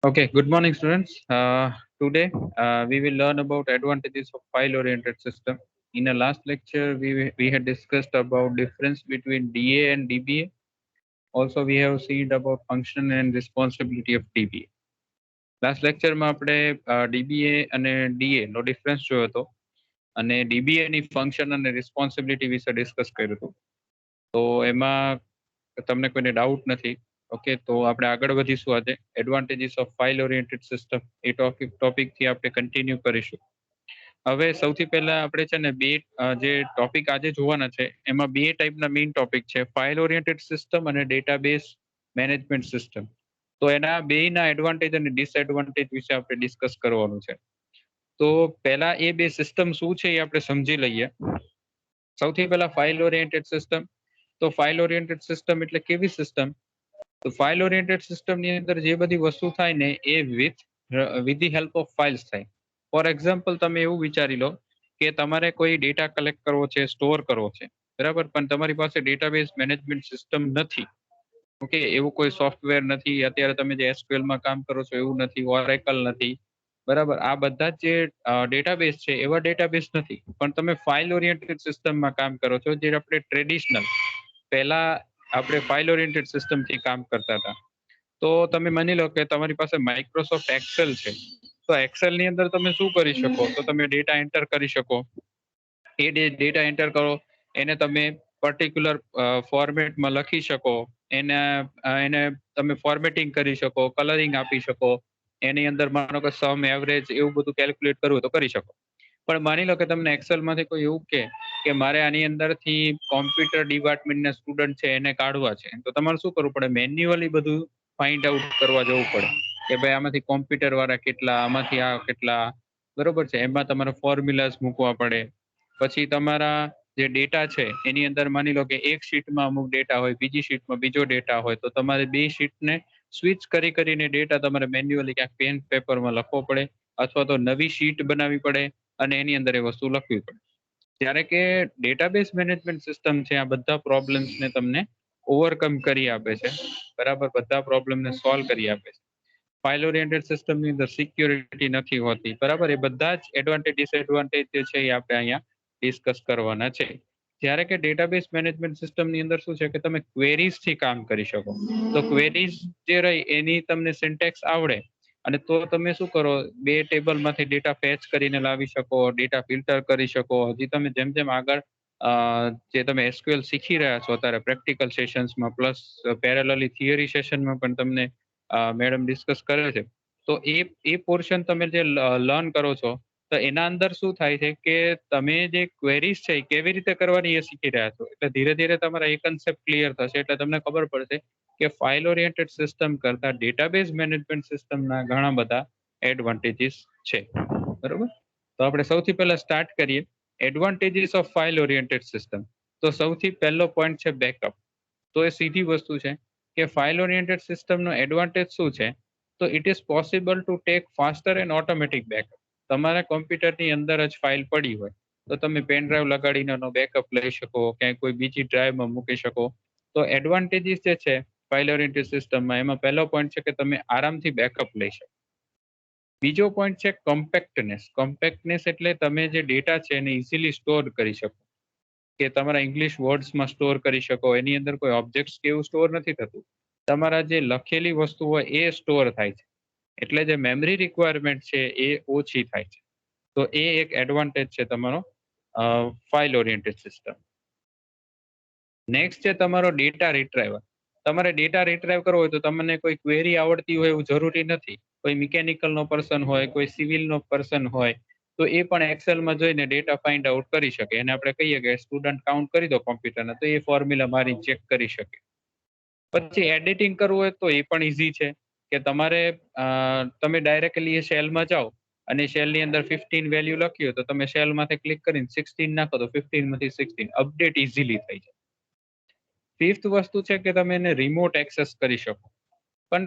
Okay, good morning, students. Today we will learn about advantages of file-oriented system. In the last lecture, we had discussed about difference between DA and DBA. Also, we have seen about function and responsibility of DBA. Last લેક્ચરમાં આપણે DBA અને DA નો difference જોયો હતો અને DBA ની function અને responsibility વિશે discuss કર્યું હતું. તો એમાં તમને કોઈને ડાઉટ નથી. ઓકે, તો આપણે આગળ વધીશું. આજે advantages of file oriented system એ ટોપિકથી આપણે કન્ટિન્યુ કરીશું. હવે સૌથી પહેલા આપણે છે ને બે જે ટોપિક આજે જોવાના છે એમાં બે ટાઈપના મેઇન ટોપિક છે, ફાઇલ ઓરિએન્ટેડ સિસ્ટમ અને ડેટાબેઝ મેનેજમેન્ટ સિસ્ટમ. તો એના બેના એડવાન્ટેજ અને ડિસએડવાન્ટેજ વિશે આપણે ડિસ્કસ કરવાનું છે. તો પહેલા એ બે સિસ્ટમ શું છે એ આપણે સમજી લઈએ. સૌથી પહેલા ફાઇલ ઓરિએન્ટેડ સિસ્ટમ. તો ફાઇલ ઓરિએન્ટેડ સિસ્ટમ એટલે કેવી સિસ્ટમ? તો ફાઇલ ઓરિએન્ટેડ સિસ્ટમની અંદર જે બધી વસ્તુ થાય ને એ with the help of files થાય. ફોર એક્ઝામ્પલ, તમે એવું વિચારી લો કે તમારે કોઈ ડેટા કલેક્ટ કરવો છે, સ્ટોર કરવો છે, બરાબર, પણ તમારી પાસે ડેટાબેઝ મેનેજમેન્ટ સિસ્ટમ નથી. ઓકે, એવું કોઈ સોફ્ટવેર નથી. અત્યારે તમે જે SQL માં કામ કરો છો એવું નથી, ઓરેકલ નથી, બરાબર. આ બધા જે ડેટાબેઝ છે એવા ડેટાબેઝ નથી, પણ તમે ફાઇલ ઓરિએન્ટેડ સિસ્ટમમાં કામ કરો છો, જે આપણે ટ્રેડિશનલ પહેલા આપણે ફાઇલ ઓરિએન્ટેડ સિસ્ટમથી કામ કરતા હતા. તો તમે માની લો કે તમારી પાસે માઇક્રોસોફ્ટ એક્સેલ છે. તો એક્સેલ ની અંદર તમે શું કરી શકો? તો તમે ડેટા એન્ટર કરી શકો. એ ડેટા એન્ટર કરો, એને તમે પર્ટિક્યુલર ફોર્મેટમાં લખી શકો. એને એને તમે ફોર્મેટિંગ કરી શકો, કલરિંગ આપી શકો. એની અંદર માનો કે સમ, એવરેજ એવું બધું કેલ્ક્યુલેટ કરવું તો કરી શકો. પણ માની લો કે તમને એક્સેલ માંથી કોઈ એવું કે મારે આની અંદરથી કોમ્પ્યુટર ડિપાર્ટમેન્ટના સ્ટુડન્ટ છે એને કાઢવા છે, તો તમારે શું કરવું પડે? મેન્યુઅલી બધું ફાઇન્ડ આઉટ કરવા જવું પડે કે ભાઈ આમાંથી કોમ્પ્યુટર વાળા કેટલા, આમાંથી આ કેટલા, બરોબર છે. એમાં તમારે ફોર્મ્યુલાસ મૂકવા પડે. પછી તમારા જે ડેટા છે એની અંદર માની લો કે એક શીટમાં અમુક ડેટા હોય, બીજી શીટમાં બીજો ડેટા હોય, તો તમારે બે શીટને સ્વિચ કરીને ડેટા તમારે મેન્યુઅલી ક્યાંક પેન પેપરમાં લખવો પડે, અથવા તો નવી શીટ બનાવવી પડે અને એની અંદર એ વસ્તુ લખવી પડે. જ્યારે કે ડેટાબેઝ મેનેજમેન્ટ સિસ્ટમ છે આ બધા પ્રોબ્લેમ્સને તમને ઓવરકમ કરી આપે છે, બરાબર. બધા પ્રોબ્લેમને સોલ્વ કરી આપે છે. ફાઇલ ઓરિએન્ટેડ સિસ્ટમની અંદર સિક્યોરિટી નથી હોતી, બરાબર. એ બધા જ એડવાન્ટેજ ડિસએડવાન્ટેજ જે છે એ આપણે અહીંયા ડિસ્કસ કરવાના છે. જ્યારે કે ડેટાબેઝ મેનેજમેન્ટ સિસ્ટમની અંદર શું છે કે તમે ક્વેરીઝ થી કામ કરી શકો. તો ક્વેરીઝ જે રહી એની તમને સિન્ટેક્સ આવડે અને તો તમે શું કરો, બે ટેબલમાંથી ડેટા ફેચ કરીને લાવી શકો, ડેટા ફિલ્ટર કરી શકો. હજી તમે જેમ જેમ આગળ જે તમે SQL શીખી રહ્યા છો અત્યારે પ્રેક્ટિકલ સેશન્સમાં, પ્લસ પેરેલલી થિયરી સેશનમાં પણ તમને મેડમ ડિસ્કસ કરે છે. તો એ પોર્શન તમે જે લર્ન કરો છો, તો એના અંદર શું થાય છે કે તમે જે ક્વેરીઝ છે એ કેવી રીતે કરવાની એ શીખી રહ્યા છો. એટલે ધીરે ધીરે તમારા એ કન્સેપ્ટ ક્લિયર થશે, એટલે તમને ખબર પડશે કે ફાઇલ ઓરિએન્ટેડ સિસ્ટમ કરતા ડેટાબેઝ મેનેજમેન્ટ સિસ્ટમના ઘણા બધા એડવાન્ટેજીસ છે, બરોબર. તો આપણે સૌથી પહેલા સ્ટાર્ટ કરીએ advantages of file oriented system. તો સૌથી પહેલો પોઈન્ટ છે બેકઅપ. તો એ સીધી વસ્તુ છે કે ફાઇલ ઓરિએન્ટેડ સિસ્ટમનો એડવાન્ટેજ શું છે? તો it is possible to take faster and automatic backup. તમારા કોમ્પ્યુટરની અંદર જ ફાઇલ પડી હોય તો તમે પેન ડ્રાઈવ લગાડીને એનો બેકઅપ લઈ શકો, ક્યાંય કોઈ બીજી ડ્રાઈવમાં મૂકી શકો. તો એડવાન્ટેજીસ જે છે ફાઇલ ઓરિએન્ટેડ સિસ્ટમમાં, એમાં પહેલો પોઈન્ટ છે કે તમે આરામથી બેકઅપ લઈ શકો. બીજો પોઈન્ટ છે કોમ્પેક્ટનેસ. કોમ્પેક્ટનેસ એટલે તમે જે ડેટા છે એને ઇઝીલી સ્ટોર કરી શકો, કે તમારા ઇંગ્લિશ વર્ડ્સમાં સ્ટોર કરી શકો. એની અંદર કોઈ ઓબ્જેક્ટ્સ કે એવું સ્ટોર નથી થતું, તમારા જે લખેલી વસ્તુ હોય એ સ્ટોર થાય છે. એટલે જે મેમરી રિક્વાયરમેન્ટ છે એ ઓછી થાય છે. તો એ એક એડવાન્ટેજ છે તમારો ફાઇલ ઓરિએન્ટેડ સિસ્ટમ. નેક્સ્ટ છે તમારો ડેટા રિટ્રાઈવર. તમારે ડેટા રિટ્રાઈવ કરવો હોય તો તમને કોઈ ક્વેરી આવડતી હોય એવું જરૂરી નથી. કોઈ મિકેનિકલનો પર્સન હોય, કોઈ સિવિલનો પર્સન હોય, તો એ પણ એક્સેલમાં જોઈને ડેટા ફાઇન્ડ આઉટ કરી શકે. એને આપણે કહીએ કે સ્ટુડન્ટ કાઉન્ટ કરી દો કોમ્પ્યુટરના, તો એ ફોર્મ્યુલા મારી ચેક કરી શકે. પછી એડિટિંગ કરવું હોય તો એ પણ ઇઝી છે કે તમારે તમે ડાયરેક્ટલી સેલમાં જાઓ અને સેલની અંદર 15 વેલ્યુ લખ્યું તો તમે સેલમાંથી ક્લિક કરીને 16 નાખો તો 15 માંથી 16 અપડેટ ઇઝીલી થઈ જાય. ફિફ્થ વસ્તુ છે કે તમે એને રિમોટ એક્સેસ કરી શકો. પણ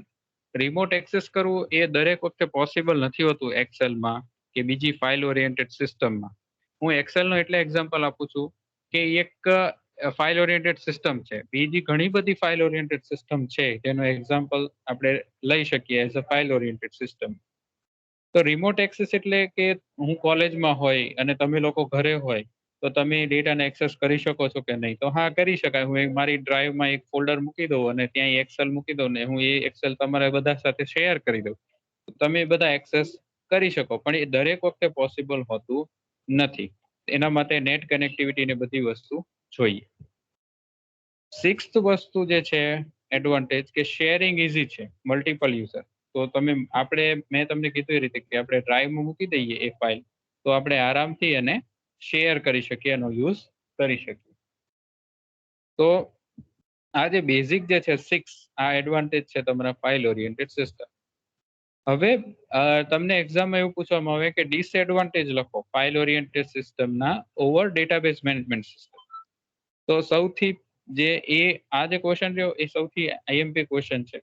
રિમોટ એક્સેસ કરવું એ દરેક વખતે પોસિબલ નથી હોતું એક્સેલમાં કે બીજી ફાઇલ ઓરિએન્ટેડ સિસ્ટમમાં. હું એક્સેલનો એટલે એક્ઝામ્પલ આપું છું કે એક ફાઇલ ઓરિએન્ટેડ સિસ્ટમ છે. બીજી ઘણી બધી ફાઇલ ઓરિએન્ટેડ સિસ્ટમ છે જેનો એક્ઝામ્પલ આપણે લઈ શકીએ as a file oriented system. તો રિમોટ એક્સેસ એટલે કે હું કોલેજમાં હોય અને તમે લોકો ઘરે હોય તો તમે ડેટાને એક્સેસ કરી શકો છો કે નહીં? તો હા, કરી શકાય. હું મારી ડ્રાઈવમાં એક ફોલ્ડર મૂકી દઉં અને ત્યાં એક્સેલ મૂકી દઉં ને હું એ એક્સેલ તમારા બધા સાથે શેર કરી દઉં. તો તમે બધા એક્સેસ કરી શકો, પણ એ દરેક વખતે પોસિબલ હોતું નથી. એના માટે નેટ કનેક્ટિવિટી ને બધી વસ્તુ જોઈએ. સિક્સ્થ વસ્તુ જે છે એડવાન્ટેજ, કે શેરિંગ ઇઝી છે મલ્ટિપલ યુઝર. તો મેં તમને કીધું એ રીતે કે આપણે ડ્રાઈવમાં મૂકી દઈએ એ ફાઇલ, તો આપણે આરામથી એને શેર કરી શકીએ, એનો યુઝ કરી શકીએ. તો આ જે બેઝિક જે છે 6 આ એડવાન્ટેજ છે તમારા ફાઇલ ઓરિએન્ટેડ સિસ્ટમ. હવે તમને એક્ઝામમાં એવું પૂછવામાં આવે કે ડિસએડવાન્ટેજ લખો ફાઇલ ઓરિએન્ટેડ સિસ્ટમના ઓવર ડેટાબેઝ મેનેજમેન્ટ સિસ્ટમ. તો સૌથી આ જે ક્વેશ્ચન રહ્યો એ સૌથી આઈએમપી ક્વેશ્ચન છે,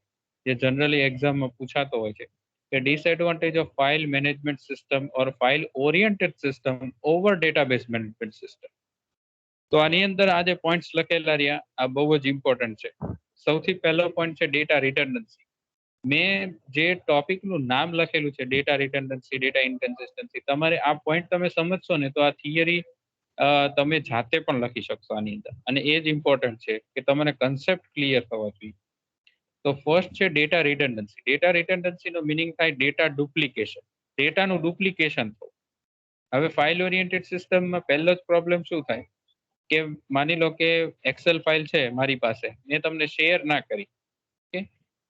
જે જનરલી એક્ઝામમાં પૂછાતો હોય છે કે disadvantage of file management system or file oriented system over database management system. તો આની અંદર આ જે પોઈન્ટ્સ લખેલા રહ્યા આ બહુ જ ઇમ્પોર્ટન્ટ છે. સૌથી પહેલો પોઈન્ટ છે ડેટા રિડન્ડન્સી. મેં જે ટોપિકનું નામ લખેલું છે ડેટા રિડન્ડન્સી, ડેટા ઇનકન્સિસ્ટન્સી, તમારે આ પોઈન્ટ તમે સમજશો ને તો આ થિયરી તમે જાતે પણ લખી શકશો આની અંદર. અને એ જ ઇમ્પોર્ટન્ટ છે કે તમારે કન્સેપ્ટ ક્લિયર થવા જોઈએ. તો ફર્સ્ટ છે ડેટા રિડન્ડન્સી. ડેટા રિડન્ડન્સીનો મિનિંગ થાય ડેટા ડુપ્લિકેશન, ડેટાનું ડુપ્લિકેશન થવું. હવે ફાઇલ ઓરિએન્ટેડ સિસ્ટમમાં પહેલો જ પ્રોબ્લેમ શું થાય કે માની લો કે એક્સેલ ફાઇલ છે મારી પાસે, મેં તમને શેર ના કરી, ઓકે?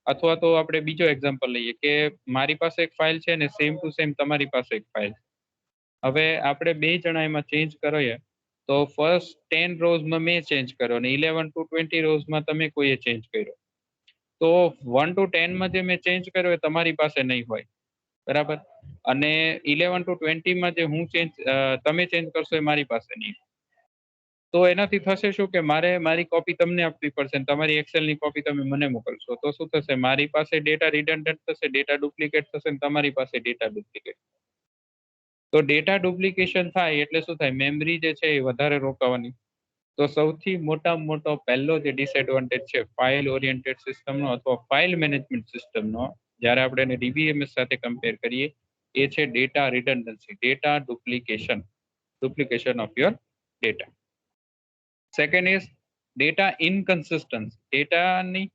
અથવા તો આપણે બીજો એક્ઝામ્પલ લઈએ કે મારી પાસે એક ફાઇલ છે ને સેમ ટુ સેમ તમારી પાસે એક ફાઇલ. હવે આપણે બે જણા એમાં ચેન્જ કરીએ તો ફર્સ્ટ 10 રોઝમાં મેં ચેન્જ કર્યો અને 11 to 20 રોઝમાં તમે કોઈએ ચેન્જ કર્યો. તો 1 to 10 માં જે મેં ચેન્જ કર્યો એ તમારી પાસે નહીં હોય, બરાબર? અને 11 to 20 માં જે તમે ચેન્જ કરશો એ મારી પાસે નહીં. તો એનાથી થશે શું કે મારે મારી કોપી તમને આપવી પડશે અને તમારી એક્સેલની કોપી તમે મને મોકલશો. તો શું થશે? મારી પાસે ડેટા રિડન્ડન્ટ થશે, ડેટા ડુપ્લિકેટ થશે અને તમારી પાસે ડેટા ડુપ્લિકેટ. તો ડેટા ડુપ્લિકેશન થાય એટલે શું થાય? મેમરી જે છે એ વધારે રોકાવાની. તો સૌથી મોટામાં મોટો પહેલો જે ડિસએડવાન્ટેજ છે ફાઇલ ઓરિએન્ટેડ સિસ્ટમનો અથવા ફાઇલ મેનેજમેન્ટ સિસ્ટમનો, જ્યારે આપણે એને ડીબીએમએસ સાથે કમ્પેર કરીએ, એ છે data redundancy, data duplication of your data. Second is data inconsistency. ડેટાની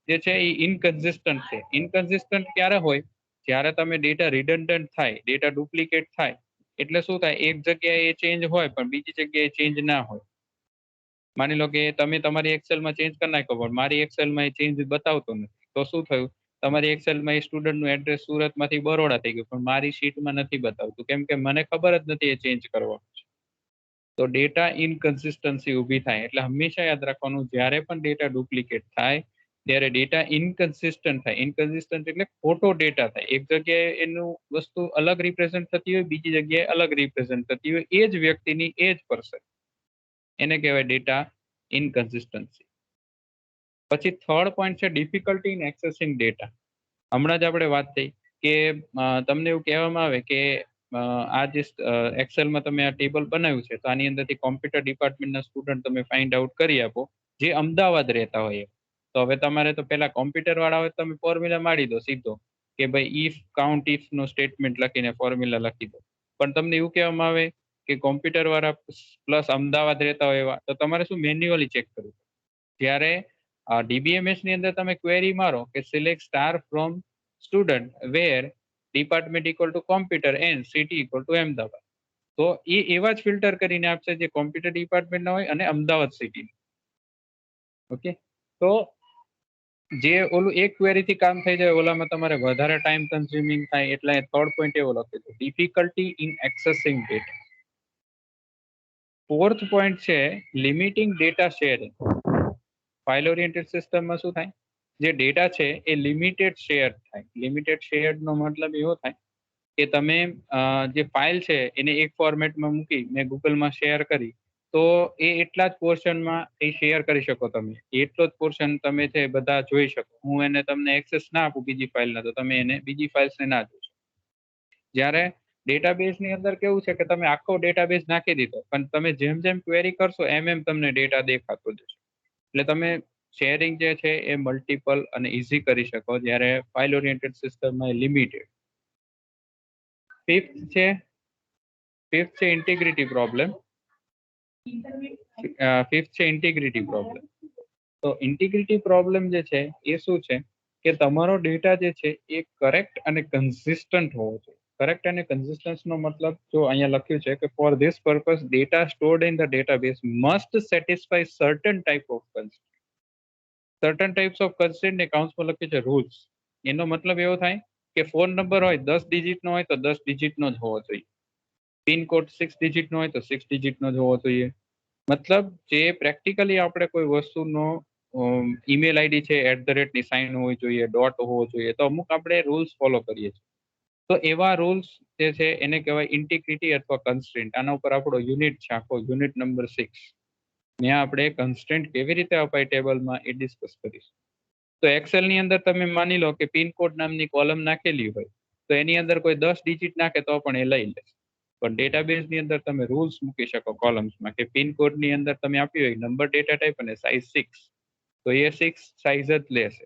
જે છે એ ઇનકન્સિસ્ટન્ટ છે. ઇનકન્સિસ્ટન્ટ ક્યારે હોય? જ્યારે તમે ડેટા રિડન્ડન્ટ થાય, ડેટા ડુપ્લિકેટ થાય. એટલે શું થાય? એક જગ્યાએ ચેન્જ હોય પણ બીજી જગ્યાએ ચેન્જ ના હોય. માની લો કે તમે તમારી એક્સેલમાં ચેન્જ કરી નાખો પણ મારી એક્સેલમાં એ ચેન્જ બતાવતો નથી. તો શું થયું? તમારી એક્સેલમાં એ સ્ટુડન્ટનું એડ્રેસ સુરતમાંથી બરોડા થઈ ગયું પણ મારી શીટમાં નથી બતાવતું, કેમ કે મને ખબર જ નથી એ ચેન્જ કરવાનું છે. તો ડેટા ઇનકન્સિસ્ટન્સી ઊભી થાય. એટલે હંમેશા યાદ રાખવાનું, જ્યારે પણ ડેટા ડુપ્લિકેટ થાય ત્યારે ડેટા ઇનકન્સિસ્ટન્ટ થાય. ઇનકન્સિસ્ટન્ટ એટલે ખોટો ડેટા થાય. એક જગ્યાએ એનું વસ્તુ અલગ રિપ્રેઝન્ટ થતી હોય, બીજી જગ્યાએ અલગ રિપ્રેઝન્ટ થતી હોય, એ જ વ્યક્તિની એ જ પર્સન. એને કહેવાય ડેટા ઇનકન્સિસ્ટન્સી. પછી થર્ડ પોઈન્ટ છે ડિફિકલ્ટી ઇન એક્સેસિંગ ડેટા. હમણાં જ આપણે વાત થઈ કે તમને એવું કહેવામાં આવે કે આ જે એક્સેલમાં તમે આ ટેબલ બનાવ્યું છે તો આની અંદરથી કોમ્પ્યુટર ડિપાર્ટમેન્ટના સ્ટુડન્ટ તમે ફાઇન્ડ આઉટ કરી આપો જે અમદાવાદ રહેતા હોય. તો હવે તમારે તો પેલા કોમ્પ્યુટર વાળા હોય તમે ફોર્મ્યુલા મારી દો સીધો કે ભાઈ ઇફ કાઉન્ટ ઇફ નો સ્ટેટમેન્ટ લખીને ફોર્મ્યુલા લખી દો. પણ તમને એવું કહેવામાં આવે કે કોમ્પ્યુટર વાળા પ્લસ અમદાવાદ રહેતા હોય એવા, તો તમારે શું મેન્યુઅલી ચેક કરવું. જ્યારે ડીબીએમએસ ની અંદર તમે ક્વેરી મારો કે select star from student where department equal to computer and city equal to Ahmedabad, તો એ એવા જ ફિલ્ટર કરીને આપશે જે કોમ્પ્યુટર ડિપાર્ટમેન્ટના હોય અને અમદાવાદ સિટી. ઓકે, તો જે ઓલું એક ક્વેરીથી કામ થઈ જાય ઓલામાં તમારે વધારે ટાઈમ કન્ઝ્યુમિંગ થાય. એટલે થર્ડ પોઈન્ટ એવો લખ્યો છે difficulty in accessing data. Fourth point છે limiting data sharing. File oriented સિસ્ટમમાં શું થાય? જે ડેટા છે એ લિમિટેડ શેર થાય. લિમિટેડ શેરનો મતલબ એવો થાય કે તમે જે ફાઇલ છે એને એક ફોર્મેટમાં મૂકી મેં ગૂગલમાં શેર કરી તો એ એટલા જ પોર્શનમાં એ શેર કરી શકો તમે. એટલો જ પોર્શન તમે છે બધા જોઈ શકો. હું એને તમને એક્સેસ ના આપું બીજી ફાઇલના તો તમે એને બીજી ફાઇલ્સને ના જોઈ શકો. જ્યારે ડેટાબેઝની અંદર કેવું છે કે તમે આખો ડેટાબેઝ નાખી દીધો, પણ તમે જેમ જેમ ક્વેરી કરશો એમ તમને ડેટા દેખાતો જશે. એટલે તમે શેરિંગ જે છે એ મલ્ટિપલ અને ઇઝી કરી શકો, જ્યારે ફાઇલ ઓરિએન્ટેડ સિસ્ટમમાં લિમિટેડ. ફિફ્થ છે ઇન્ટિગ્રિટી પ્રોબ્લેમ. ફિફ્થ છે ઇન્ટિગ્રિટી પ્રોબ્લેમ. તો ઇન્ટિગ્રિટી પ્રોબ્લેમ જે છે એ શું છે કે તમારો ડેટા જે છે એ કરેક્ટ અને કન્સિસ્ટન્ટ હોવો જોઈએ. કરેક્ટ અને કન્સિસ્ટન્સ નો મતલબ જો અહીંયા લખ્યું છે કે for this purpose data stored in the database must satisfy certain type of constraint. Certain types of constraint ને કાઉન્ટ્સમાં લખ્યું છે રૂલ્સ. એનો મતલબ એવો થાય કે ફોન નંબર હોય 10 ડિજિટનો હોય તો 10 ડિજિટનો જ હોવો જોઈએ. પિનકોડ 6 ડિજિટનો હોય તો 6 ડિજિટનો જ હોવો જોઈએ. મતલબ જે પ્રેક્ટિકલી આપણે કોઈ વસ્તુનો ઈમેલ આઈડી છે @ ની સાઇન હોવી જોઈએ, ડોટ હોવો જોઈએ, તો અમુક આપણે રૂલ્સ ફોલો કરીએ છીએ. તો એવા રૂલ્સ જે છે એને કહેવાય ઇન્ટિગ્રિટી અથવા કન્સ્ટ્રેન્ટ. આના ઉપર આપણો યુનિટ છે આખો, યુનિટ નંબર 6. ત્યાં આપણે કન્સ્ટ્રેન્ટ કેવી રીતે અપાય ટેબલમાં એ ડિસ્કસ કરીશું. તો એક્સેલની અંદર તમે માની લો કે પિનકોડ નામની કોલમ નાખેલી હોય, તો એની અંદર કોઈ 10 ડિજિટ નાખે તો પણ એ લઈ લે. પણ ડેટાબેઝની અંદર તમે રૂલ્સ મૂકી શકો કોલમ્સમાં કે પિનકોડની અંદર તમે આપ્યું હોય નંબર, ડેટા ટાઈપ અને સાઇઝ 6, તો એ 6 સાઇઝ જ લેશે.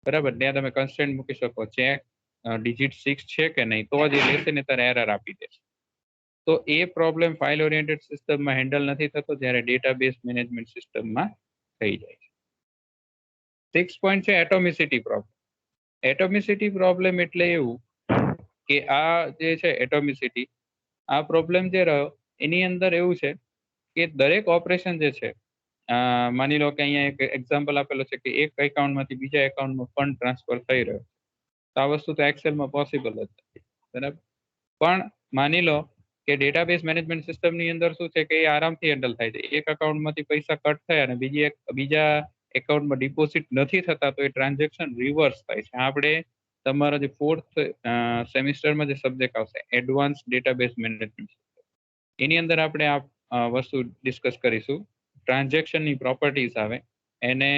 બરાબર, ત્યાં તમે કન્સ્ટ્રેન્ટ મૂકી શકો ચેક ડિજિટ 6 છે કે નહીં, તો જ એ લેશે ને તારે એરર આપી દેશે. તો એ પ્રોબ્લેમ ફાઇલ ઓરિએન્ટેડ સિસ્ટમમાં હેન્ડલ નથી થતો, જ્યારે ડેટાબેઝ મેનેજમેન્ટ સિસ્ટમમાં થઈ જાય છે. 6 પોઈન્ટ છે એટોમિસિટી પ્રોબ્લેમ. એટોમિસિટી પ્રોબ્લેમ એટલે એવું કે આ જે છે એટોમિસિટી, આ પ્રોબ્લેમ જે રહ્યો એની અંદર એવું છે કે દરેક ઓપરેશન જે છે, માની લો કે અહીંયા એક એક્ઝામ્પલ આપેલો છે કે એક એકાઉન્ટમાંથી બીજા એકાઉન્ટમાં ફંડ ટ્રાન્સફર થઈ રહ્યો. તો આ વસ્તુ તો એક્સેલમાં પોસિબલ જ નથી. બરાબર, પણ માની લો કે ડેટાબેઝ મેનેજમેન્ટ સિસ્ટમની અંદર શું છે કે એ આરામથી હેન્ડલ થાય છે. એક એકાઉન્ટમાંથી પૈસા કટ થયા અને બીજા એકાઉન્ટમાં ડિપોઝિટ નથી થતા, તો એ ટ્રાન્ઝેક્શન રિવર્સ થાય છે. આપણે તમારા જે 4th સેમિસ્ટરમાં જે સબ્જેક્ટ આવશે એડવાન્સ ડેટાબેઝ મેનેજમેન્ટ, એની અંદર આપણે આ વસ્તુ ડિસ્કસ કરીશું. ટ્રાન્ઝેક્શનની પ્રોપર્ટીઝ આવે, એને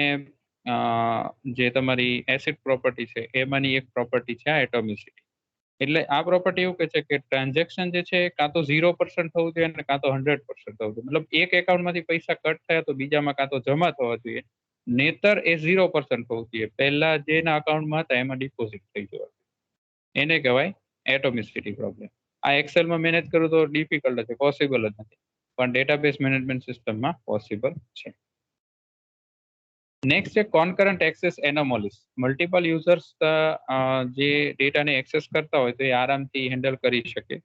જે તમારી એસિડ પ્રોપર્ટી છે એમાંની એક પ્રોપર્ટી છે આ એટોમિસિટી. એટલે આ પ્રોપર્ટી એવું કહે છે કે ટ્રાન્ઝેક્શન જે છે કાં તો 0% થવું જોઈએ અને કાં તો 100% થવું જોઈએ. મતલબ એક એકાઉન્ટમાંથી પૈસા કટ થયા તો બીજામાં કાં તો જમા થવા જોઈએ, નેતર એ 0% થવું જોઈએ. પહેલા જેના અકાઉન્ટમાં હતા એમાં ડિપોઝિટ થઈ જવા, એને કહેવાય એટોમિસિટી પ્રોબ્લેમ. આ એક્સેલમાં મેનેજ કરવું તો ડિફિકલ્ટ છે, પોસિબલ જ નથી, પણ ડેટાબેઝ મેનેજમેન્ટ સિસ્ટમમાં પોસિબલ છે. નેક્સ્ટ છે કોન્કરન્ટ એક્સેસ એનોમોલીસ. મલ્ટિપલ યુઝર્સ જે ડેટાને એક્સેસ કરતા હોય તો એ આરામથી હેન્ડલ કરી શકે.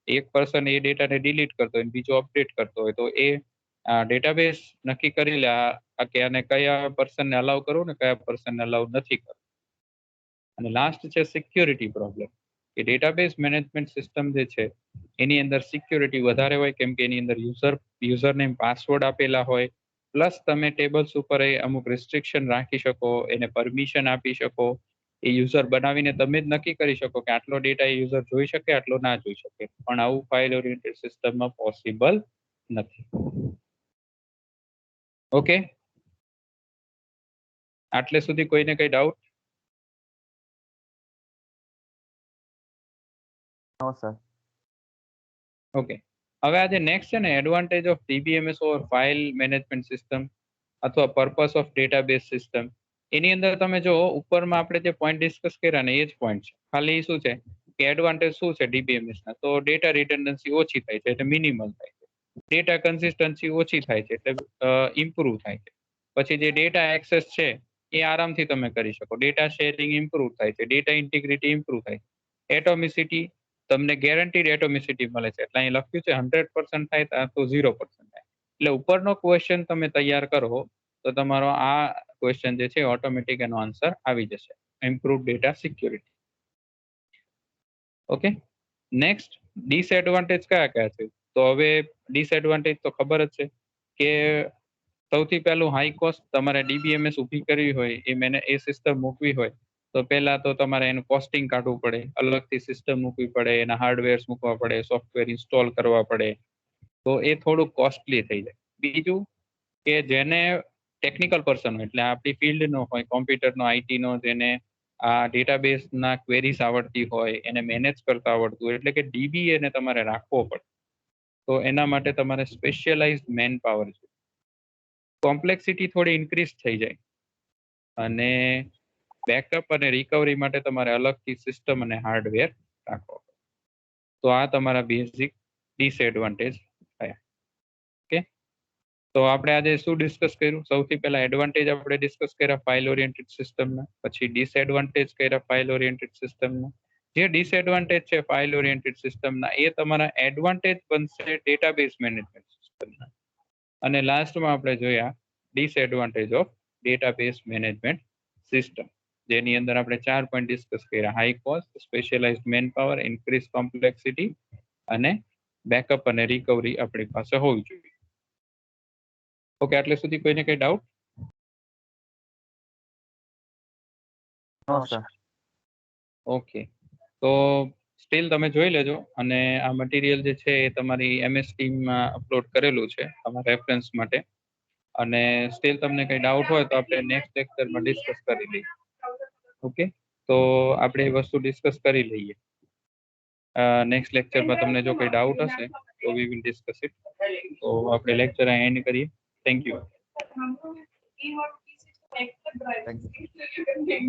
એક પર્સન એ ડેટાને ડિલીટ કરતો હોય, બીજો અપડેટ કરતો હોય, તો એ ડેટાબેઝ નક્કી કરી લે કે આને કયા પર્સનને અલાઉ કરવું ને કયા પર્સનને અલાઉ નથી કરવું. અને લાસ્ટ છે સિક્યોરિટી પ્રોબ્લેમ, કે ડેટાબેઝ મેનેજમેન્ટ સિસ્ટમ જે છે એની અંદર સિક્યોરિટી વધારે હોય, કેમ કે એની અંદર યુઝર નેમ પાસવર્ડ આપેલા હોય, પ્લસ તમે ટેબલ્સ ઉપર અમુક રિસ્ટ્રિક્શન રાખી શકો, એને પરમિશન આપી શકો. એ યુઝર બનાવીને તમે જ નક્કી કરી શકો કે આટલો ડેટા એ યુઝર જોઈ શકે, આટલો ના જોઈ શકે. પણ આવું ફાઇલ ઓરિએન્ટેડ સિસ્ટમમાં પોસિબલ નથી. ઓકે, આટલે સુધી કોઈને કઈ ડાઉટ? નો સર. ઓકે, હવે આજે નેક્સ્ટ છે ને advantage of DBMS or file management system અથવા પર્પસ ઓફ ડેટાબેઝ સિસ્ટમ. એની અંદર તમે જો ઉપરમાં આપણે જે પોઈન્ટ ડિસ્કસ કર્યા ને એ જ પોઈન્ટ છે. ખાલી શું છે કે એડવાન્ટેજ શું છે ડીબીએમએસ ના, તો ડેટા રિડન્ડન્સી ઓછી થાય છે, એટલે મિનિમલ થાય છે. ડેટા કન્સિસ્ટન્સી ઓછી થાય છે, એટલે ઇમ્પ્રુવ થાય છે. પછી જે ડેટા એક્સેસ છે એ આરામથી તમે કરી શકો. ડેટા શેરિંગ ઇમ્પ્રુવ થાય છે, ડેટા ઇન્ટિગ્રિટી ઇમ્પ્રુવ થાય છે. એટોમિસિટી, તમને ગેરંટીડ એટોમિસિટી મળે છે. એટલે અહીં લખ્યું છે 100% થાય તો 0% થાય. એટલે ઉપરનો ક્વેશ્ચન તમે તૈયાર કરો તો તમારો આ ક્વેશ્ચન જે છે ઓટોમેટિક એનો આન્સર આવી જશે. Improve data security. Okay, next disadvantage કયા કયા છે? તો હવે ડિસએડવાન્ટેજ તો ખબર જ છે કે સૌથી પહેલું હાઈ કોસ્ટ. તમારે ડીબીએમએસ ઊભી કરવી હોય, એ સિસ્ટમ મૂકવી હોય તો પહેલા તો તમારે એનું કોસ્ટિંગ કાઢવું પડે, અલગથી સિસ્ટમ મૂકવી પડે, એના હાર્ડવેર્સ મૂકવા પડે, સોફ્ટવેર ઇન્સ્ટોલ કરવા પડે, તો એ થોડું કોસ્ટલી થઈ જાય. બીજું કે જેને ટેકનિકલ પર્સન હોય, એટલે આપણી ફિલ્ડનો હોય, કોમ્પ્યુટરનો, આઈટીનો, જેને આ ડેટાબેઝના ક્વેરીઝ આવડતી હોય, એને મેનેજ કરતા આવડતું હોય, એટલે કે DBA ને તમારે રાખવો પડે. તો એના માટે તમારે સ્પેશિયલાઇઝ્ડ મેન પાવર છે. કોમ્પ્લેક્સિટી થોડી ઇન્ક્રીઝ થઈ જાય અને બેકઅપ અને રિકવરી માટે તમારે અલગથી સિસ્ટમ અને હાર્ડવેર રાખવો. તો આ તમારા બેઝિક ડિસએડવાન્ટેજ થયા. ઓકે, તો આપણે આજે શું ડિસ્કસ કર્યું? સૌથી પહેલા એડવાન્ટેજ આપણે ડિસ્કસ કર્યા ફાઇલ ઓરિએન્ટેડ સિસ્ટમના, પછી ડિસએડવાન્ટેજ કર્યા ફાઇલ ઓરિએન્ટેડ સિસ્ટમના. જે ડિસએડવાન્ટેજ છે ફાઇલ ઓરિએન્ટેડ સિસ્ટમના, એ તમારા એડવાન્ટેજ બનશે ડેટાબેઝ મેનેજમેન્ટ સિસ્ટમના. અને લાસ્ટમાં આપણે જોયા disadvantage of database management system, જેની અંદર આપણે 4 પોઈન્ટ ડિસ્કસ કર્યા: high cost, specialized man power, increase complexity અને બેકઅપ અને રિકવરી આપણી પાસે હોવી જોઈએ. ઓકે, આટલે સુધી કોઈને કઈ ડાઉટ? નો સર. ઓકે, તો સ્ટીલ તમે જોઈ લેજો અને આ મટીરિયલ જે છે એ તમારી MS ટીમમાં અપલોડ કરેલું છે તમારા રેફરન્સ માટે. અને સ્ટીલ તમને કઈ ડાઉટ હોય તો આપણે નેક્સ્ટ લેક્ચરમાં ડિસ્કસ કરી લઈએ. ઓકે, તો આપણે એ વસ્તુ ડિસ્કસ કરી લઈએ. નેક્સ્ટ લેક્ચરમાં તમને જો કઈ ડાઉટ હશે તો વી વિલ ડિસ્કસ ઇટ. તો આપણે લેક્ચર અહીં એન્ડ કરીએ. Thank you. Thank you.